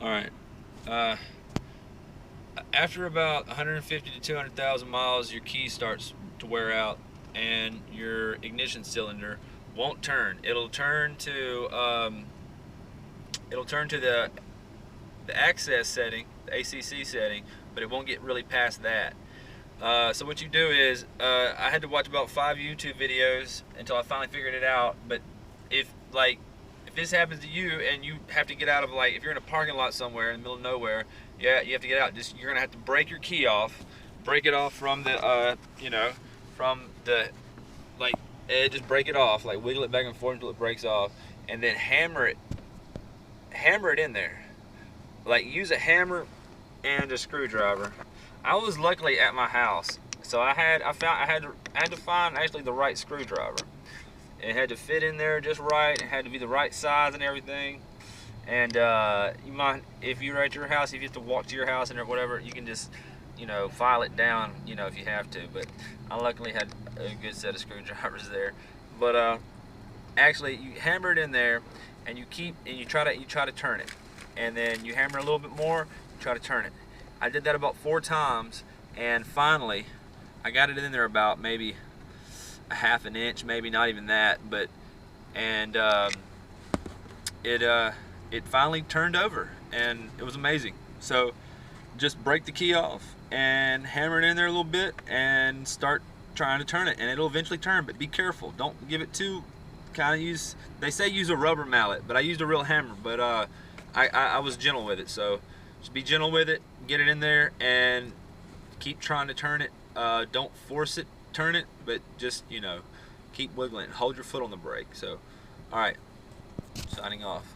All right. Uh, After about 150 to 200,000 miles, your key starts to wear out, and your ignition cylinder won't turn. It'll turn to the access setting, the ACC setting, but it won't get really past that. So what you do is, I had to watch about 5 YouTube videos until I finally figured it out. But if like if this happens to you and you have to get out of, like, if you're in a parking lot somewhere in the middle of nowhere, yeah, you have to get out. Just you're gonna have to break your key off, break it off from the from the like edge, just break it off, like wiggle it back and forth until it breaks off, and then hammer it in there. Like, use a hammer and a screwdriver. I was luckily at my house, so I had to find actually the right screwdriver. It had to fit in there just right. It had to be the right size and everything. And you might, if you're at your house, if you have to walk to your house and whatever, you can just, file it down, if you have to. But I luckily had a good set of screwdrivers there. But actually, you hammer it in there, and you try to turn it, and then you hammer a little bit more, try to turn it. I did that about 4 times, and finally I got it in there about maybe a half an inch, maybe not even that, but it finally turned over, and it was amazing. So just break the key off and hammer it in there a little bit and start trying to turn it, and it'll eventually turn. But be careful, don't give it too they say use a rubber mallet, but I used a real hammer. But I was gentle with it, so just be gentle with it, get it in there, and keep trying to turn it. Don't force it, turn it, but just, keep wiggling it. Hold your foot on the brake. So, all right, signing off.